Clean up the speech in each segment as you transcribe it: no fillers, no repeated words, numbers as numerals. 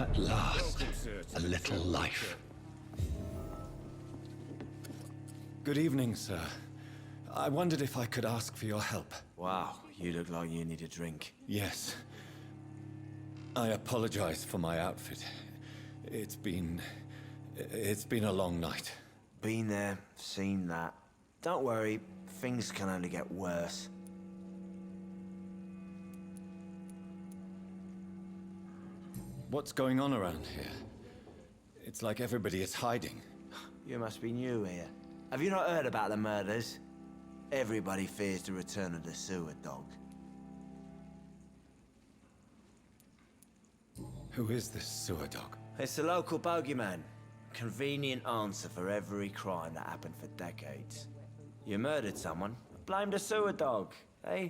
At last, a little life. Good evening, sir. I wondered if I could ask for your help. Wow, you look like you need a drink. Yes. I apologize for my outfit. It's been a long night. Been there, seen that. Don't worry, things can only get worse. What's going on around here? It's like everybody is hiding. You must be new here. Have you not heard about the murders? Everybody fears the return of the sewer dog. Who is this sewer dog? It's the local bogeyman. Convenient answer for every crime that happened for decades. You murdered someone, blame the sewer dog, eh?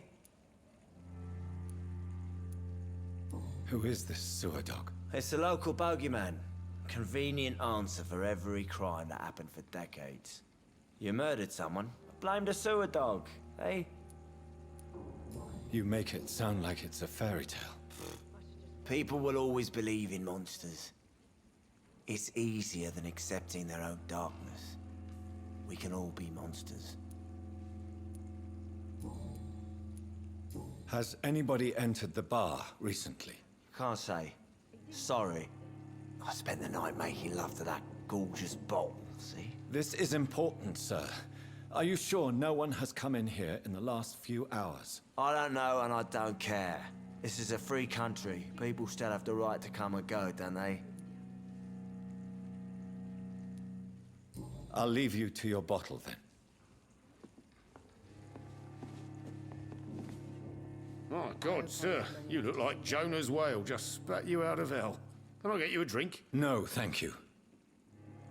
Who is this sewer dog? It's the local bogeyman. Convenient answer for every crime that happened for decades. You murdered someone, blame the sewer dog, eh? You make it sound like it's a fairy tale. People will always believe in monsters. It's easier than accepting their own darkness. We can all be monsters. Has anybody entered the bar recently? Can't say. Sorry. I spent the night making love to that gorgeous bottle, see? This is important, sir. Are you sure no one has come in here in the last few hours? I don't know and I don't care. This is a free country. People still have the right to come and go, don't they? I'll leave you to your bottle then. My God, sir, you look like Jonah's whale just spat you out of hell. Can I get you a drink? No, thank you.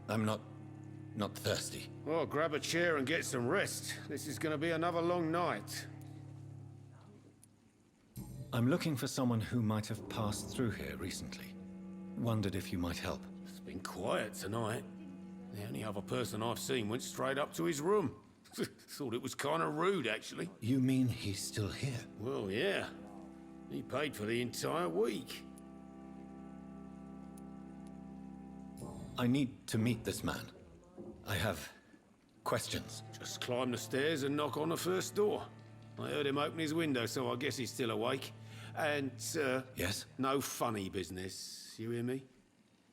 I'm not thirsty. Well, grab a chair and get some rest. This is going to be another long night. I'm looking for someone who might have passed through here recently. Wondered if you might help. It's been quiet tonight. The only other person I've seen went straight up to his room. Thought it was kind of rude, actually. You mean he's still here? Well, yeah. He paid for the entire week. I need to meet this man. I have questions. Just climb the stairs and knock on the first door. I heard him open his window, so I guess he's still awake. And, Yes? no funny business, you hear me?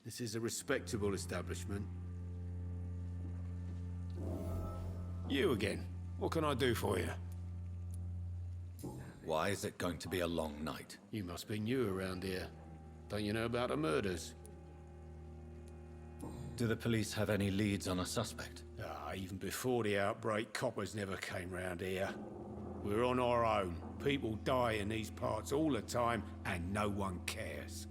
This is a respectable establishment. You again. What can I do for you? Why is it going to be a long night? You must be new around here. Don't you know about the murders? Do the police have any leads on a suspect? Even before the outbreak, coppers never came round here. We're on our own. People die in these parts all the time, and no one cares.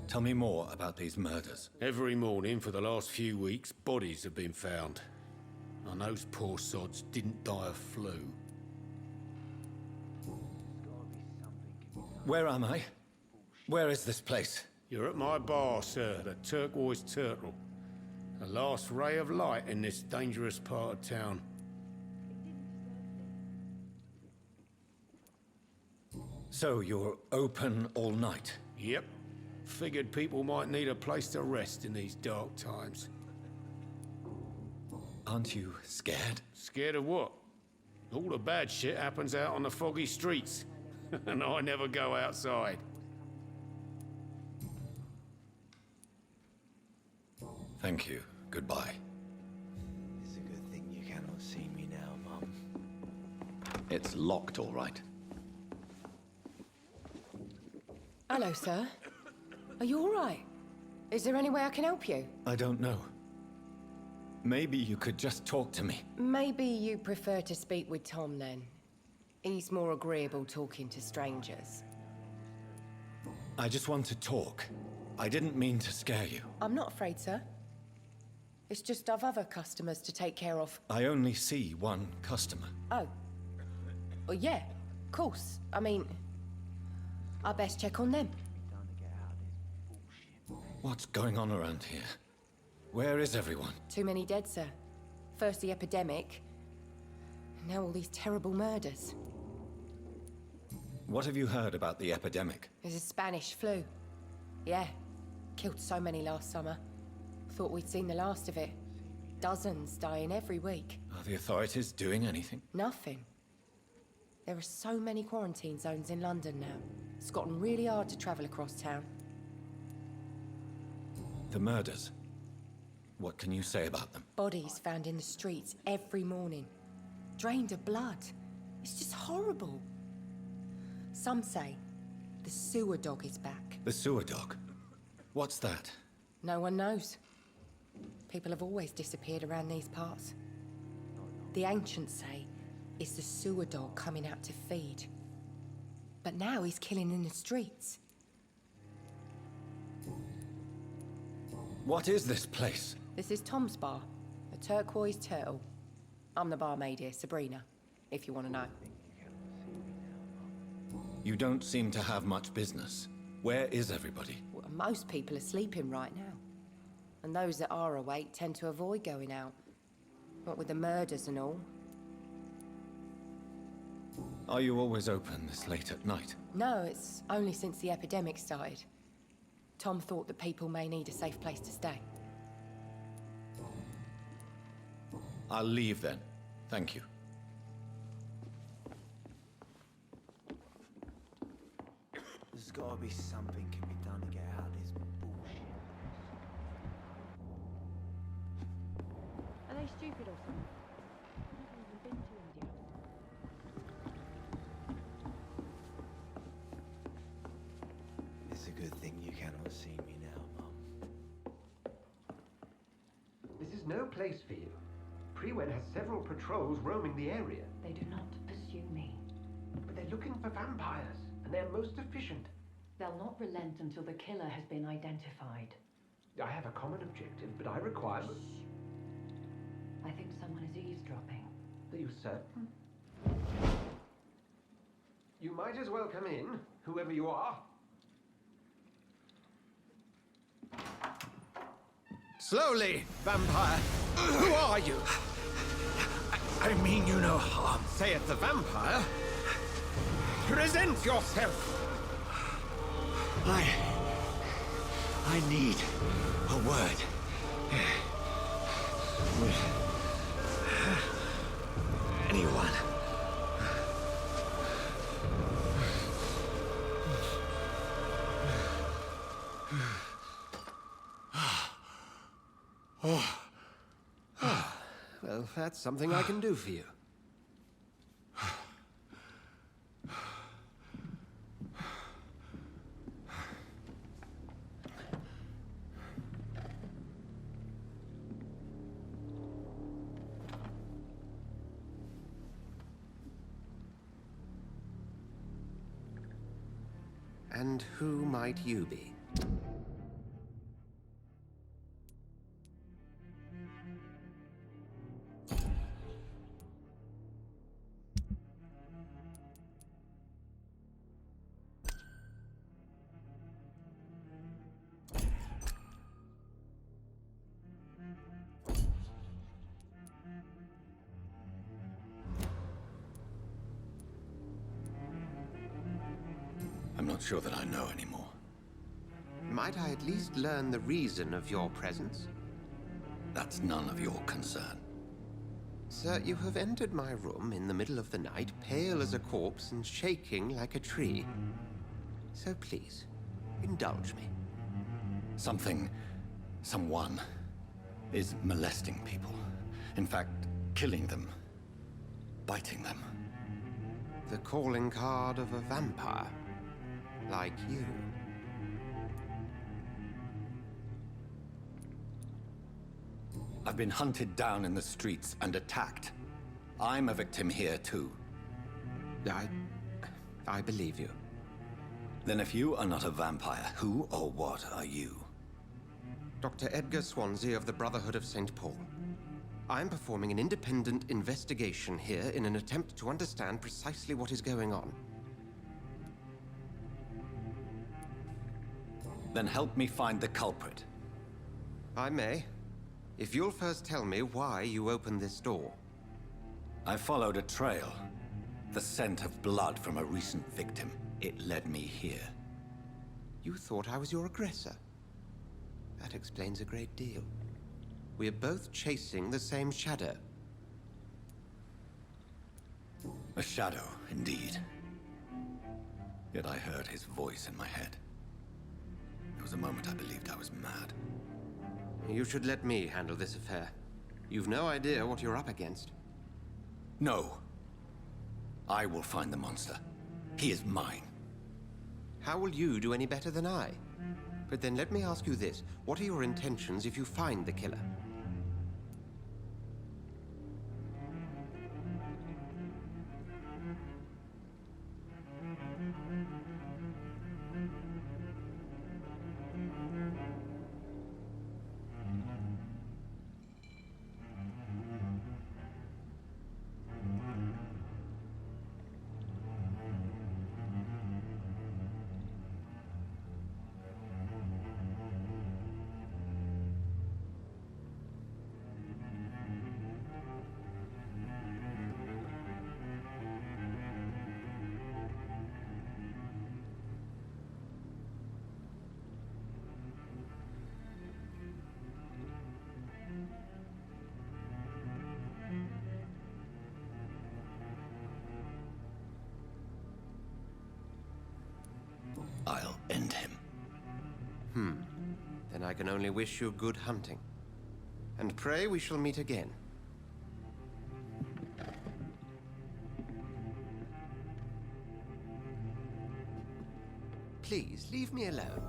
Tell me more about these murders. Every morning for the last few weeks, bodies have been found. And those poor sods didn't die of flu. Where am I? Where is this place? You're at my bar, sir, the Turquoise Turtle. The last ray of light in this dangerous part of town. So you're open all night? Yep. Figured people might need a place to rest in these dark times. Aren't you scared? Scared of what? All the bad shit happens out on the foggy streets. And I never go outside. Thank you. Goodbye. It's a good thing you cannot see me now, Mum. It's locked, all right. Hello, sir. Are you all right? Is there any way I can help you? I don't know. Maybe you could just talk to me. Maybe you prefer to speak with Tom, then. He's more agreeable talking to strangers. I just want to talk. I didn't mean to scare you. I'm not afraid, sir. It's just I've other customers to take care of. I only see one customer. Oh. Well, yeah, of course. I mean, I best check on them. What's going on around here? Where is everyone? Too many dead, sir. First the epidemic, now all these terrible murders. What have you heard about the epidemic? There's a Spanish flu. Yeah. Killed so many last summer. Thought we'd seen the last of it. Dozens dying every week. Are the authorities doing anything? Nothing. There are so many quarantine zones in London now. It's gotten really hard to travel across town. The murders. What can you say about them? Bodies found in the streets every morning. Drained of blood. It's just horrible. Some say the sewer dog is back. The sewer dog? What's that? No one knows. People have always disappeared around these parts. The ancients say it's the sewer dog coming out to feed. But now he's killing in the streets. What is this place? This is Tom's bar, a turquoise turtle. I'm the barmaid here, Sabrina, if you want to know. You don't seem to have much business. Where is everybody? Well, most people are sleeping right now. And those that are awake tend to avoid going out. What with the murders and all. Are you always open this late at night? No, it's only since the epidemic started. Tom thought that people may need a safe place to stay. I'll leave then. Thank you. There's gotta be something can be done to get out of this bullshit. Are they stupid or something? I've never even been to India. It's a good thing you cannot see me now, Mum. This is no place for you. Prewen has several patrols roaming the area, They do not pursue me. but they're looking for vampires, and they're most efficient. They'll not relent until the killer has been identified. I have a common objective, but I require... I think someone is eavesdropping. Are you certain? You might as well come in, whoever you are. Slowly, vampire. Who are you? I mean you no harm, saith the vampire. Present yourself. I need a word. With anyone. Well, that's something I can do for you. And who might you be? I'm not sure that I know anymore. Might I at least learn the reason of your presence? That's none of your concern. Sir, you have entered my room in the middle of the night, pale as a corpse and shaking like a tree. So please, indulge me. Someone is molesting people. In fact, killing them. Biting them. The calling card of a vampire. Like you. I've been hunted down in the streets and attacked. I'm a victim here too. I believe you. Then if you are not a vampire, who or what are you? Dr. Edgar Swansea of the Brotherhood of St. Paul. I'm performing an independent investigation here in an attempt to understand precisely what is going on. Then help me find the culprit. I may. If you'll first tell me why you opened this door. I followed a trail. The scent of blood from a recent victim. It led me here. You thought I was your aggressor. That explains a great deal. We are both chasing the same shadow. A shadow, indeed. Yet I heard his voice in my head. There was a moment I believed I was mad. You should let me handle this affair. You've no idea what you're up against. No. I will find the monster. He is mine. How will you do any better than I? But then let me ask you this. What are your intentions if you find the killer? I'll end him. Then I can only wish you good hunting. And pray we shall meet again. Please, leave me alone.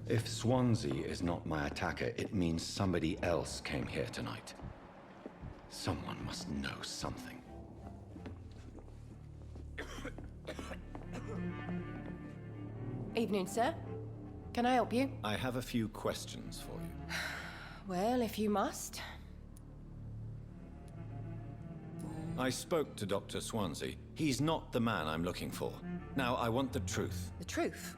If Swansea is not my attacker, it means somebody else came here tonight. Someone must know something. Evening, sir. Can I help you? I have a few questions for you. Well, if you must. I spoke to Dr. Swansea. He's not the man I'm looking for. Now, I want the truth. The truth?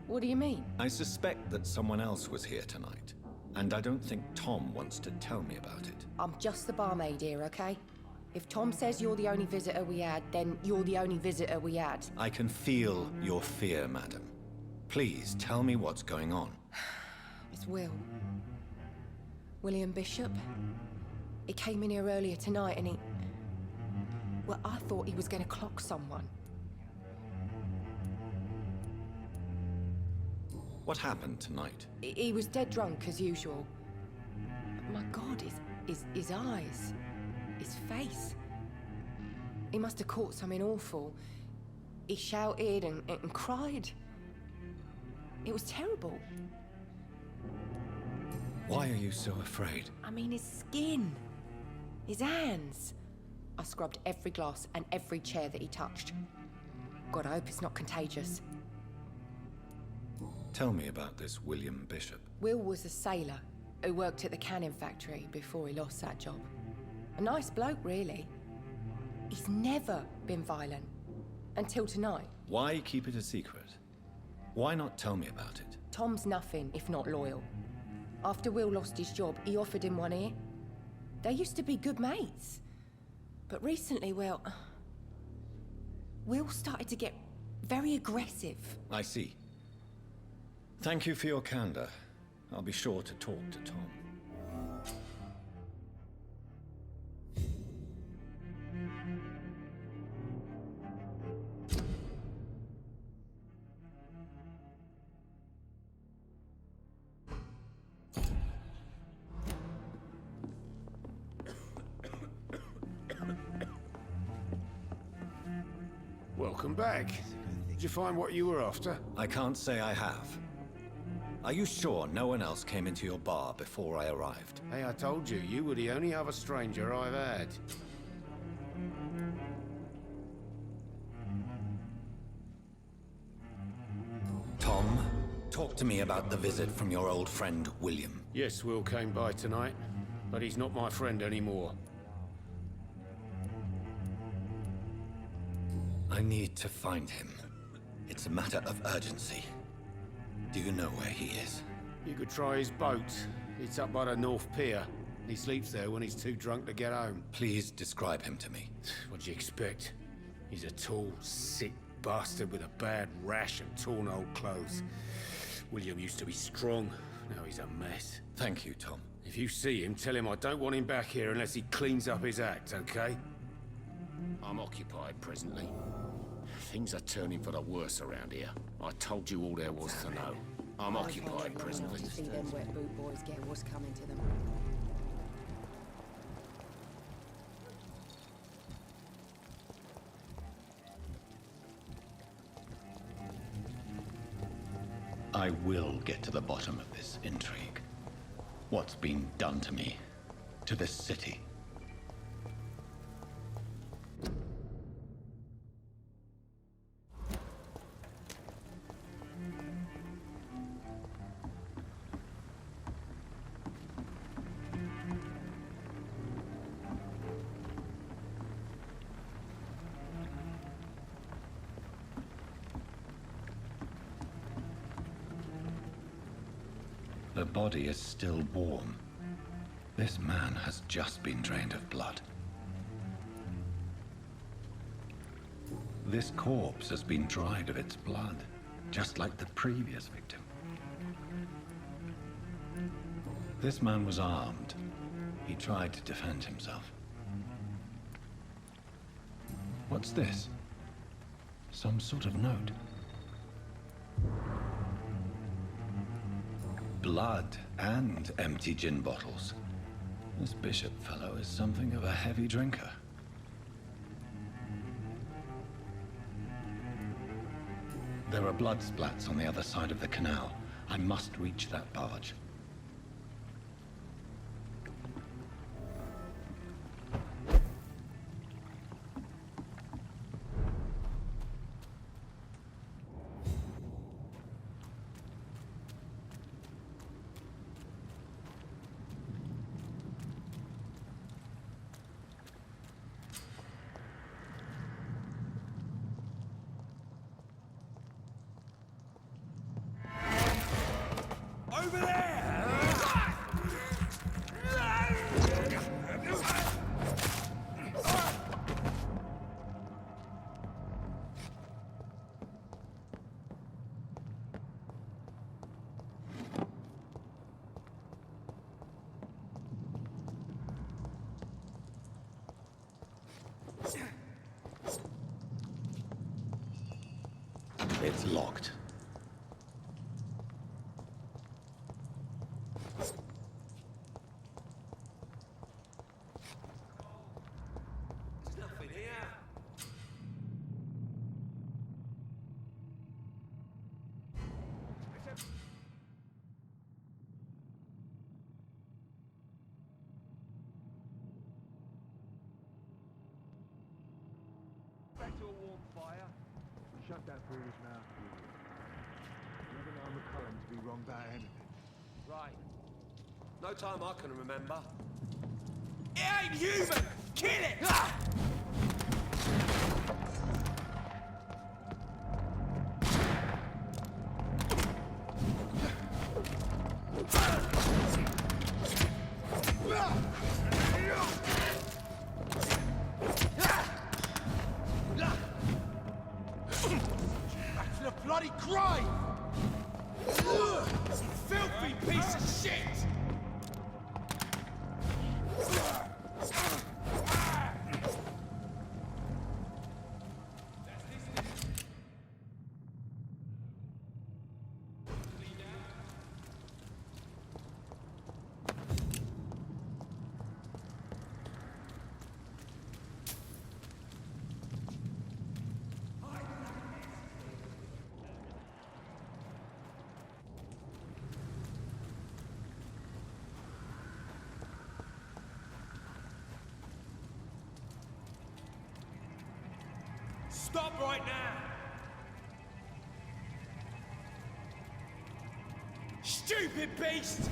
What do you mean? I suspect that someone else was here tonight, and I don't think Tom wants to tell me about it. I'm just the barmaid here, okay? If Tom says you're the only visitor we had, then you're the only visitor we had. I can feel your fear, madam. Please, tell me what's going on. It's Will. William Bishop. He came in here earlier tonight and he... Well, I thought he was going to clock someone. What happened tonight? He was dead drunk, as usual. My God, his eyes, his face. He must have caught something awful. He shouted and cried. It was terrible. Why are you so afraid? I mean, his skin, his hands. I scrubbed every glass and every chair that he touched. God, I hope it's not contagious. Tell me about this William Bishop. Will was a sailor who worked at the cannon factory before he lost that job. A nice bloke, really. He's never been violent. Until tonight. Why keep it a secret? Why not tell me about it? Tom's nothing if not loyal. After Will lost his job, he offered him one ear. They used to be good mates. But recently, well... Will started to get very aggressive. I see. Thank you for your candor. I'll be sure to talk to Tom. Welcome back. Did you find what you were after? I can't say I have. Are you sure no one else came into your bar before I arrived? Hey, I told you, you were the only other stranger I've had. Tom, talk to me about the visit from your old friend, William. Yes, Will came by tonight, but he's not my friend anymore. I need to find him. It's a matter of urgency. Do you know where he is? You could try his boat. It's up by the North Pier. He sleeps there when he's too drunk to get home. Please describe him to me. What do you expect? He's a tall, sick bastard with a bad rash and torn old clothes. William used to be strong. Now he's a mess. Thank you, Tom. If you see him, tell him I don't want him back here unless he cleans up his act, okay? I'm occupied presently. Things are turning for the worse around here. I told you all there was to know. I'm occupied presently. See them wet boot boys get what's coming to them. I will get to the bottom of this intrigue. What's been done to me, to this city. The body is still warm. This man has just been drained of blood. This corpse has been dried of its blood, just like the previous victim. This man was armed. He tried to defend himself. What's this? Some sort of note. Blood and empty gin bottles. This bishop fellow is something of a heavy drinker. There are blood splats on the other side of the canal. I must reach that barge. Over there! It's locked. Back to a warm fire. Shut that foolish mouth, Julian. Never known McCullum to be wrong about anything. Right. No time I can remember. It ain't human! Kill it! Ah! Back to the bloody grave! Filthy piece of shit! Stop right now! Stupid beast!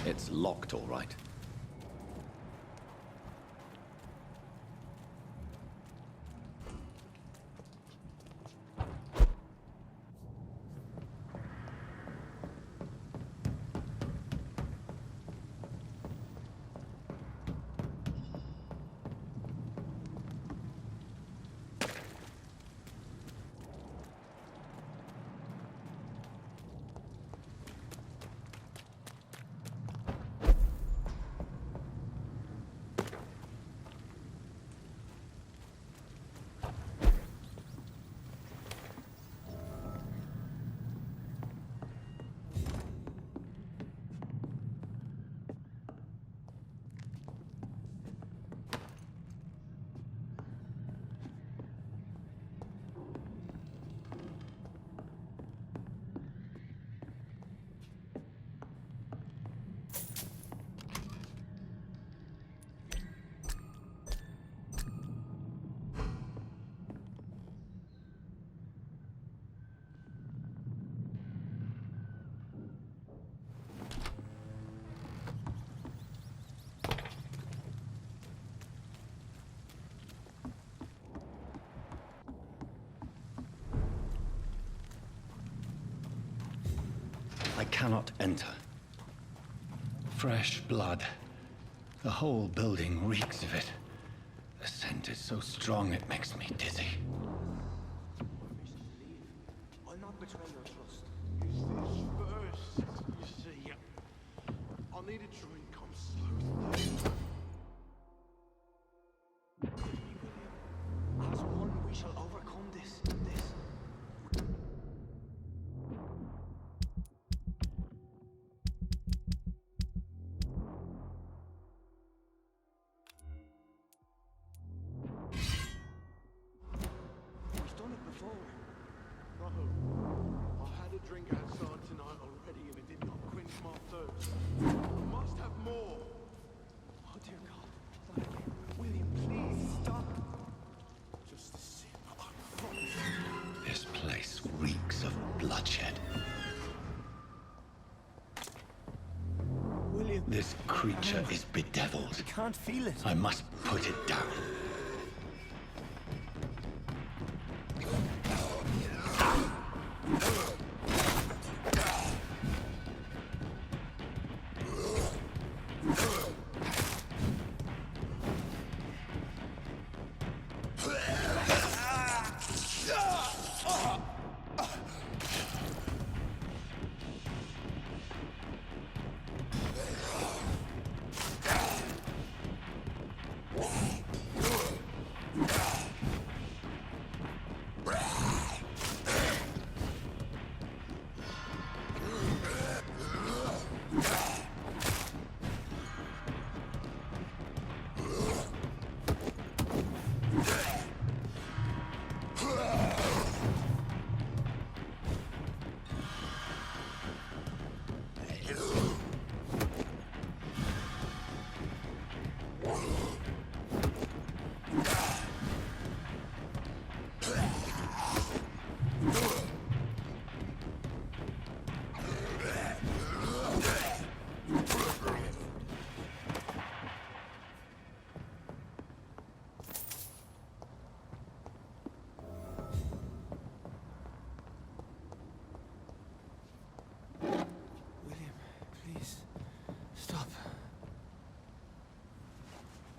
It's locked, all right. I cannot enter. Fresh blood. The whole building reeks of it. The scent is so strong it makes me dizzy. I'll not betray your trust. Is this first? You see, I'll need a drink. I'm so thirsty. As one, we shall overcome this. We've done it before. No, I had a drink outside tonight already, and it did not quench my thirst. I must have more. Oh dear God, not again. William, please stop. Just a sip. I promise. This place reeks of bloodshed. William, This creature is bedeviled. I can't feel it. I must put it down.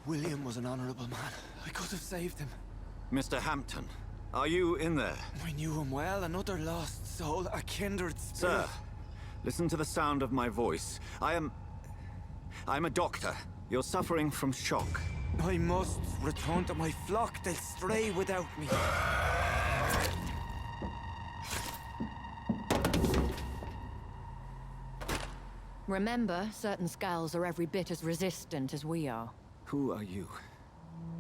William was an honorable man. I could have saved him. Mr. Hampton, are you in there? I knew him well, another lost soul, a kindred spirit. Sir, listen to the sound of my voice. I'm a doctor. You're suffering from shock. I must return to my flock. They'll stray without me. Remember, certain skals are every bit as resistant as we are. Who are you?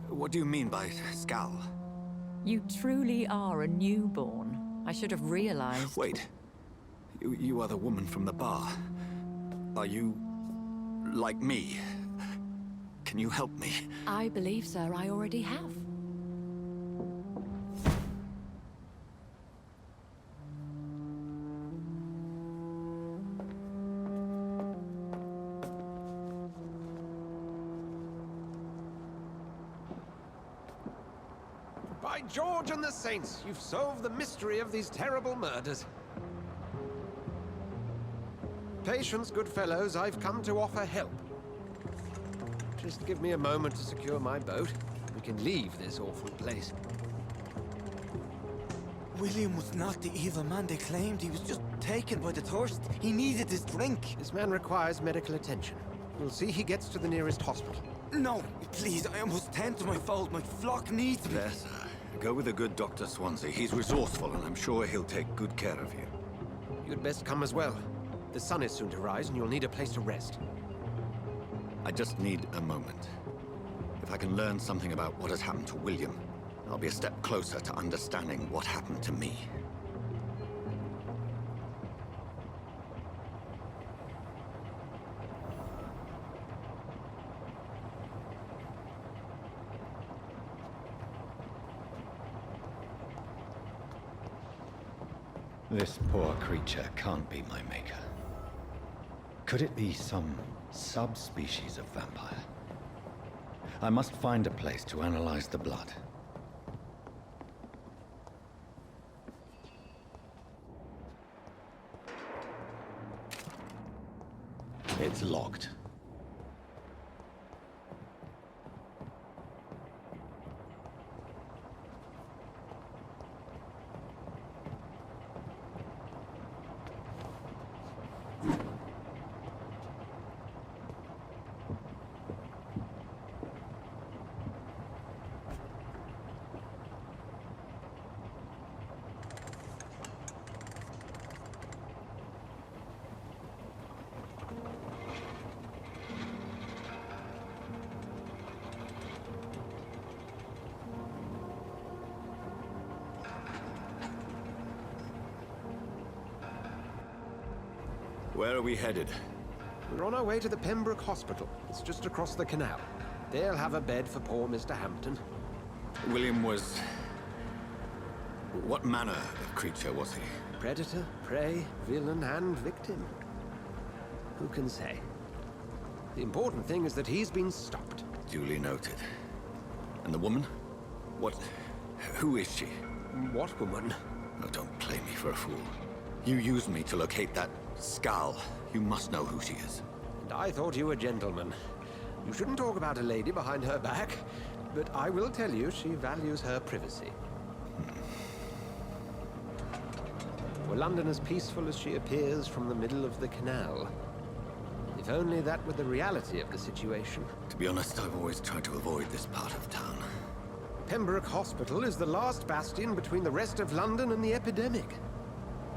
What do you mean by skal? You truly are a newborn. I should have realized. Wait. You are the woman from the bar. Are you... like me? Can you help me? I believe, sir, I already have. By George and the saints, you've solved the mystery of these terrible murders. Patience, good fellows, I've come to offer help. Just give me a moment to secure my boat. We can leave this awful place. William was not the evil man they claimed. He was just taken by the thirst. He needed his drink. This man requires medical attention. We'll see he gets to the nearest hospital. No, please, I must tend to my fold. My flock needs me. Yes, go with the good Dr. Swansea. He's resourceful, and I'm sure he'll take good care of you. You'd best come as well. The sun is soon to rise, and you'll need a place to rest. I just need a moment. If I can learn something about what has happened to William, I'll be a step closer to understanding what happened to me. This poor creature can't be my maker. Could it be some subspecies of vampire? I must find a place to analyze the blood. It's locked. Where are we headed? We're on our way to the Pembroke Hospital. It's just across the canal. They'll have a bed for poor Mr. Hampton. William was... What manner of creature was he? Predator, prey, villain, and victim. Who can say? The important thing is that he's been stopped. Duly noted. And the woman? What... Who is she? What woman? Oh, don't play me for a fool. You used me to locate that skull. You must know who she is. And I thought you a gentleman. You shouldn't talk about a lady behind her back, but I will tell you she values her privacy. Were London as peaceful as she appears from the middle of the canal? If only that were the reality of the situation. To be honest, I've always tried to avoid this part of town. Pembroke Hospital is the last bastion between the rest of London and the epidemic.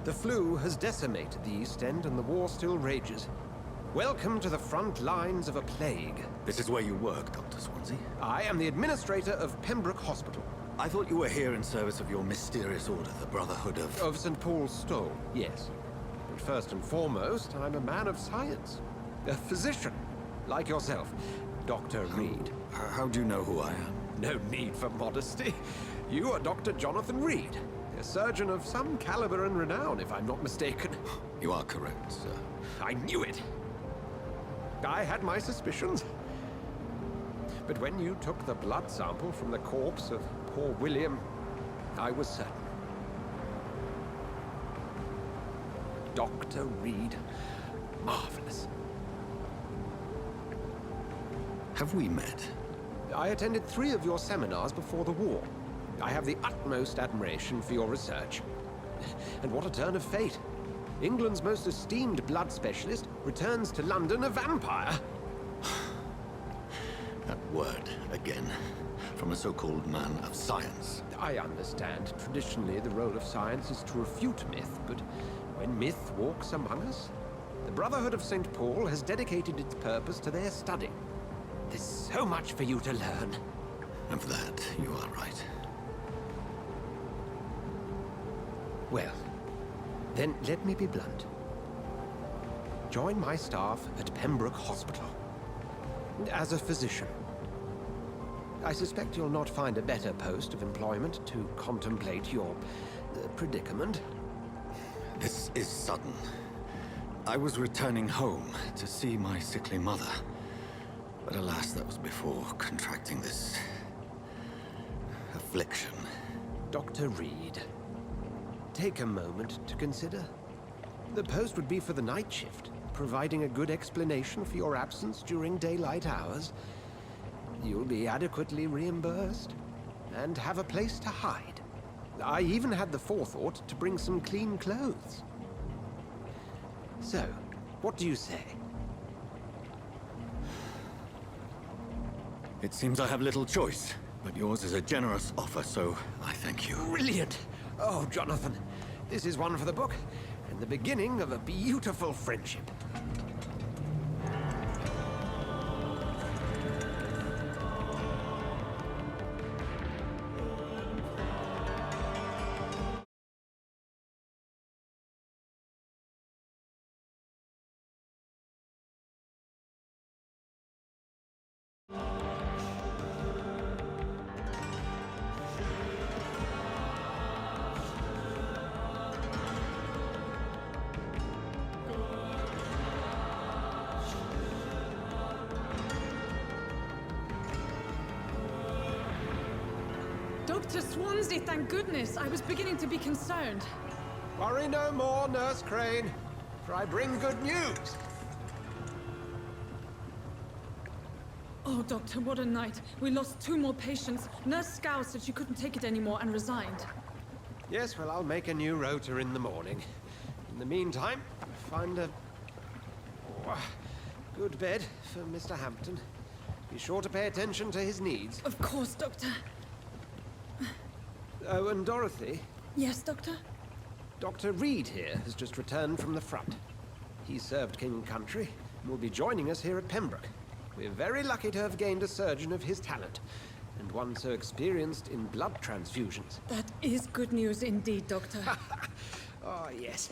The flu has decimated the East End and the war still rages. Welcome to the front lines of a plague. This is where you work, Dr. Swansea? I am the administrator of Pembroke Hospital. I thought you were here in service of your mysterious order, the Brotherhood of... Of St. Paul's Stole, yes. But first and foremost, I'm a man of science. A physician, like yourself, Dr. Reid. How do you know who I am? No need for modesty. You are Dr. Jonathan Reid. A surgeon of some caliber and renown, if I'm not mistaken. You are correct, sir. I knew it. I had my suspicions. But when you took the blood sample from the corpse of poor William, I was certain. Dr. Reid. Marvelous. Have we met? I attended 3 of your seminars before the war. I have the utmost admiration for your research. And what a turn of fate. England's most esteemed blood specialist returns to London a vampire. That word, again, from a so-called man of science. I understand. Traditionally, the role of science is to refute myth, but when myth walks among us, the Brotherhood of St. Paul has dedicated its purpose to their study. There's so much for you to learn. And for that, you are right. Well, then let me be blunt. Join my staff at Pembroke Hospital. As a physician. I suspect you'll not find a better post of employment to contemplate your predicament. This is sudden. I was returning home to see my sickly mother. But alas, that was before contracting this affliction. Dr. Reid. Take a moment to consider. The post would be for the night shift, providing a good explanation for your absence during daylight hours. You'll be adequately reimbursed, and have a place to hide. I even had the forethought to bring some clean clothes. So, what do you say? It seems I have little choice, but yours is a generous offer, so I thank you. Brilliant! Oh, Jonathan, this is one for the book, and the beginning of a beautiful friendship. Dr. Swansea, thank goodness. I was beginning to be concerned. Worry no more, Nurse Crane, for I bring good news. Oh, Doctor, what a night. We lost 2 more patients. Nurse Skals said she couldn't take it anymore and resigned. Yes, well, I'll make a new rota in the morning. In the meantime, find a good bed for Mr. Hampton. Be sure to pay attention to his needs. Of course, Doctor. Oh, and Dorothy? Yes, Doctor? Dr. Reid here has just returned from the front. He served King and Country and will be joining us here at Pembroke. We're very lucky to have gained a surgeon of his talent, and one so experienced in blood transfusions. That is good news indeed, Doctor. Oh, yes.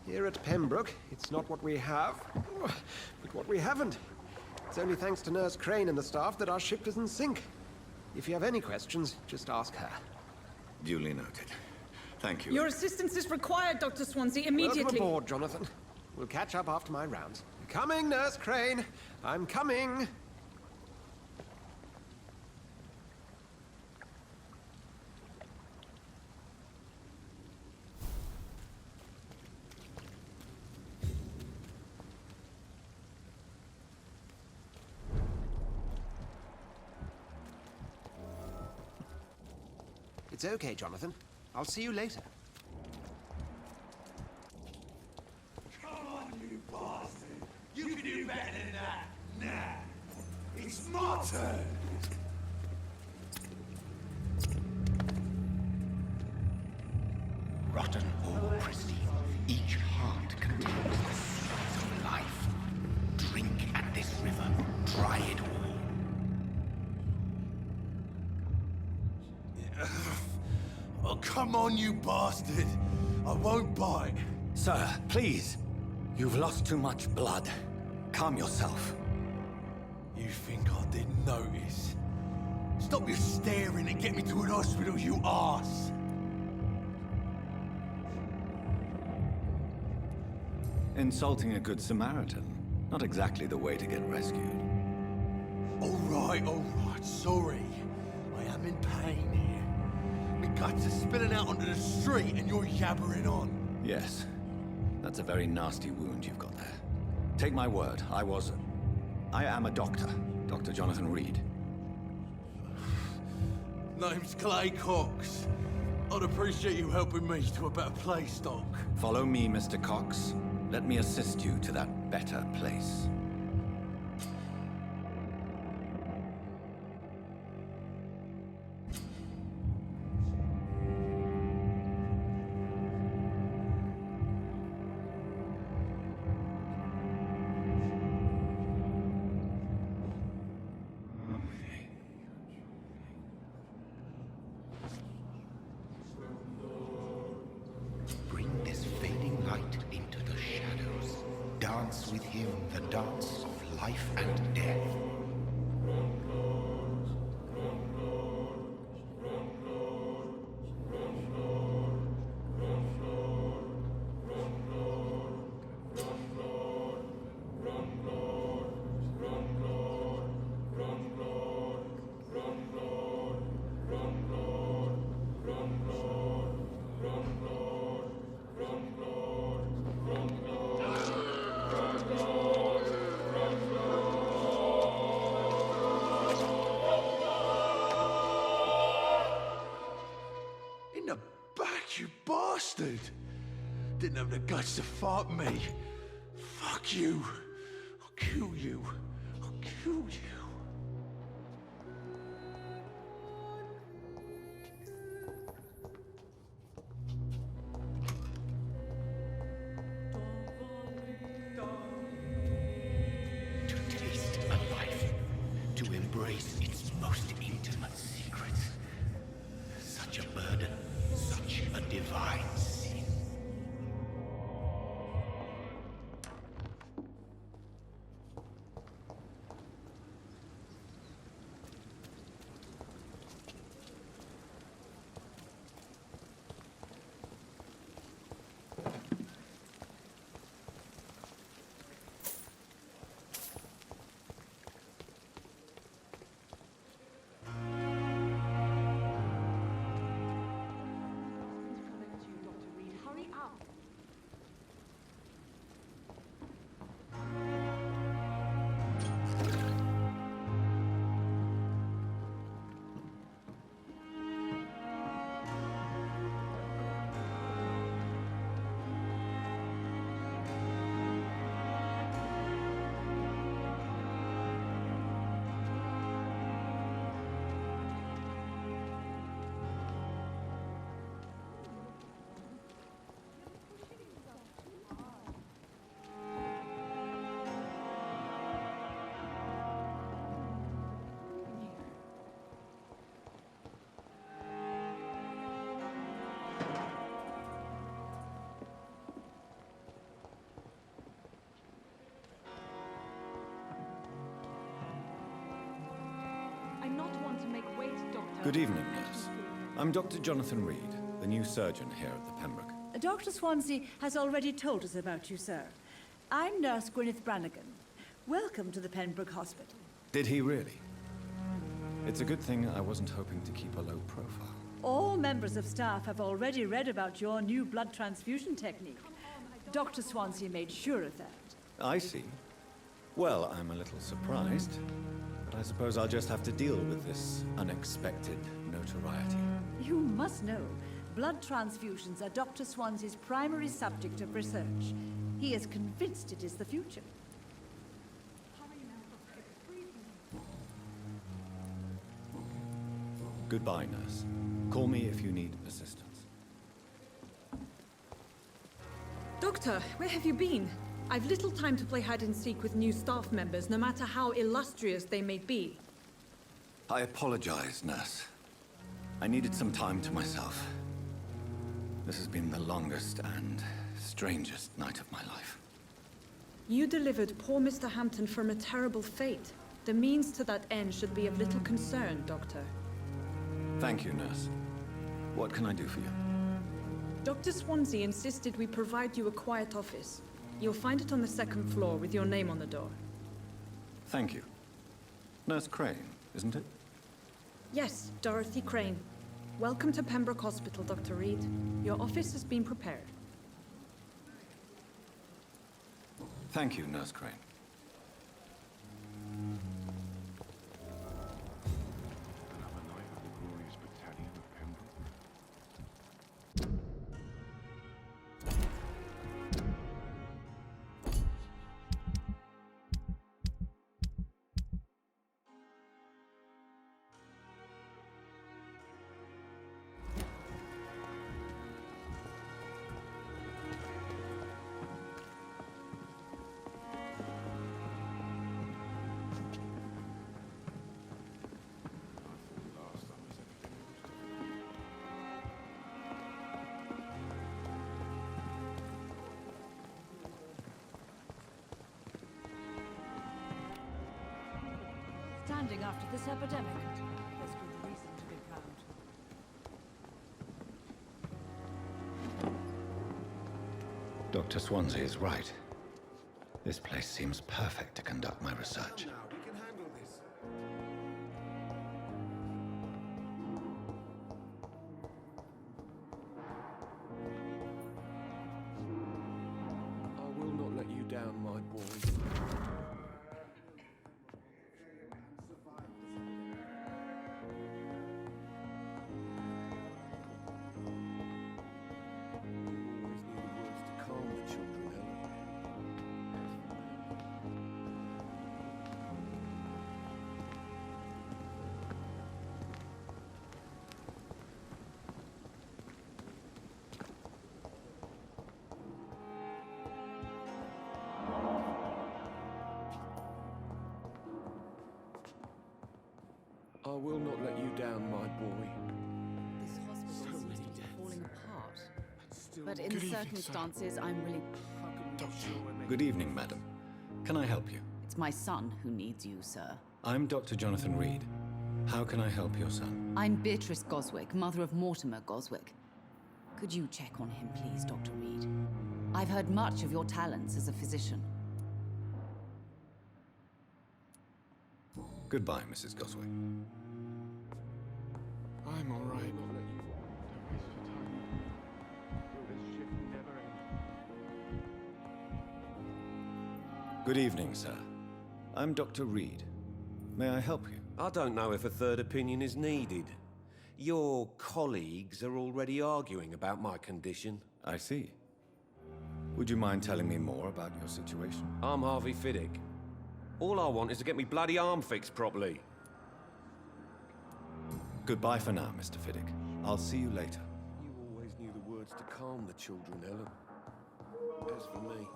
Here at Pembroke, it's not what we have, but what we haven't. It's only thanks to Nurse Crane and the staff that our ship doesn't sink. If you have any questions, just ask her. Duly noted. Thank you. Your assistance is required, Dr. Swansea, immediately. Welcome aboard, Jonathan. We'll catch up after my rounds. Coming, Nurse Crane. I'm coming. It's okay, Jonathan. I'll see you later. Come on, you bastard! You can do better than that! Nah! It's my turn! Rotten or pristine, each heart contains the seeds of life. Drink at this river, try it all. Oh, come on, you bastard! I won't bite. Sir, please. You've lost too much blood. Calm yourself. You think I didn't notice? Stop your staring and get me to an hospital, you arse! Insulting a good Samaritan. Not exactly the way to get rescued. All right, sorry. I am in pain here. My guts are spilling out onto the street and you're yabbering on. Yes. That's a very nasty wound you've got there. Take my word, I am a doctor. Dr. Jonathan Reid. Name's Clay Cox. I'd appreciate you helping me to a better place, Doc. Follow me, Mr. Cox. Let me assist you to that better place. Bring this fading light into the shadows. Dance with him the dance of life and death. in the back, you bastard! Didn't have the guts to fight me. Fuck you. I'll kill you. I'll kill you. To taste a life, to embrace its most intimate secrets. Such a burden, such a divine sin. Hurry up. I'm not one to make wait, Doctor. Good evening, nurse. I'm Dr. Jonathan Reid, the new surgeon here at the Pembroke. Dr. Swansea has already told us about you, sir. I'm Nurse Gwyneth Brannigan. Welcome to the Pembroke Hospital. Did he really? It's a good thing I wasn't hoping to keep a low profile. All members of staff have already read about your new blood transfusion technique. Dr. Swansea made sure of that. I see. Well, I'm a little surprised, but I suppose I'll just have to deal with this unexpected notoriety. You must know, blood transfusions are Dr. Swansea's primary subject of research. He is convinced it is the future. Goodbye, nurse. Call me if you need assistance. Doctor, where have you been? I've little time to play hide and seek with new staff members, no matter how illustrious they may be. I apologize, nurse. I needed some time to myself. This has been the longest and strangest night of my life. You delivered poor Mr. Hampton from a terrible fate. The means to that end should be of little concern, Doctor. Thank you, nurse. What can I do for you? Dr. Swansea insisted we provide you a quiet office. You'll find it on the second floor with your name on the door. Thank you. Nurse Crane, isn't it? Yes, Dorothy Crane. Welcome to Pembroke Hospital, Dr. Reid. Your office has been prepared. Thank you, Nurse Crane. Standing after this epidemic. There's good reason to be proud. Dr. Swansea is right. This place seems perfect to conduct my research. I will not let you down, my boy. will not let you down, my boy. This hospital seems to be falling apart. But in Good the evening, circumstances, I'm really... Good evening, madam. Can I help you? It's my son who needs you, sir. I'm Dr. Jonathan Reid. How can I help your son? I'm Beatrice Goswick, mother of Mortimer Goswick. Could you check on him, please, Dr. Reid? I've heard much of your talents as a physician. Goodbye, Mrs. Goswick. I'm all right. Good evening, sir. I'm Dr. Reid. May I help you? I don't know if a third opinion is needed. Your colleagues are already arguing about my condition. I see. Would you mind telling me more about your situation? I'm Harvey Fiddick. All I want is to get me bloody arm fixed properly. Goodbye for now, Mr. Fiddick. I'll see you later. You always knew the words to calm the children, Ellen. As for me...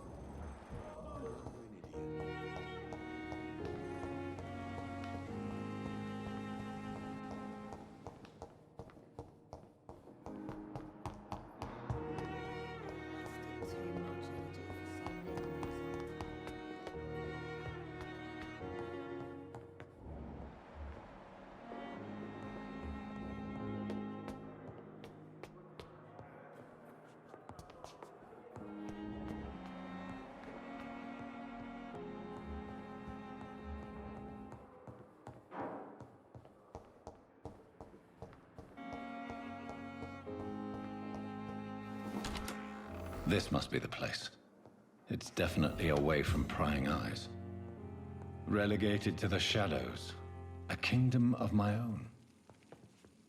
This must be the place. It's definitely away from prying eyes. Relegated to the shadows. A kingdom of my own.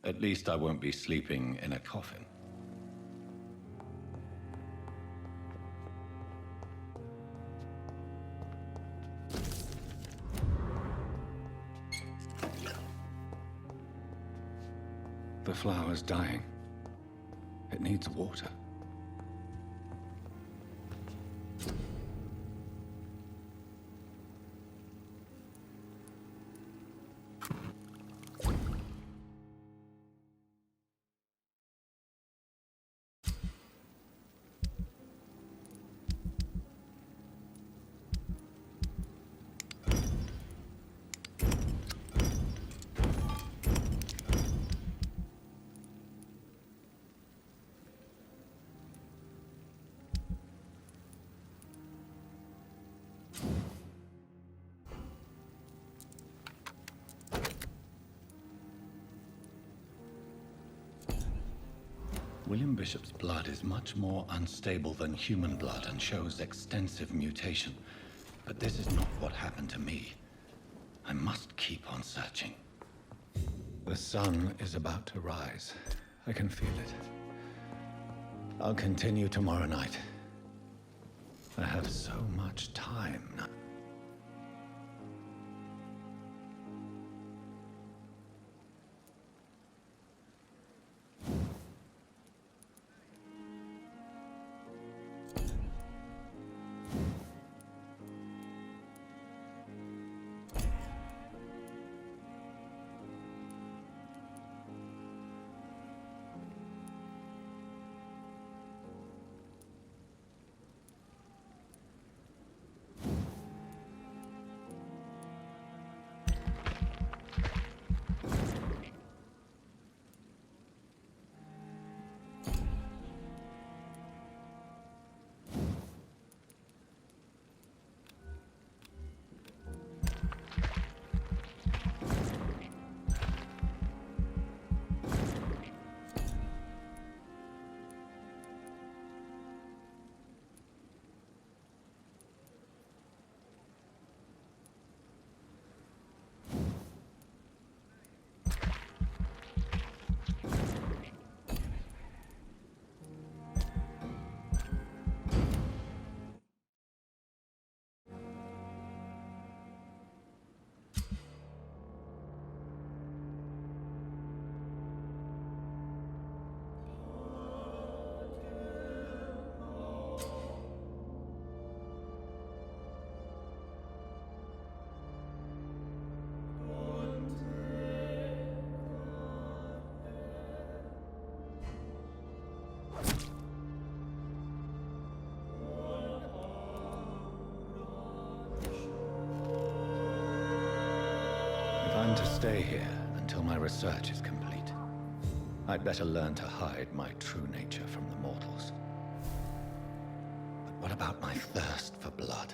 At least I won't be sleeping in a coffin. The flower's dying. It needs water. William Bishop's blood is much more unstable than human blood and shows extensive mutation. But this is not what happened to me. I must keep on searching. The sun is about to rise. I can feel it. I'll continue tomorrow night. I have so much time now. intend to stay here until my research is complete. I'd better learn to hide my true nature from the mortals. But what about my thirst for blood?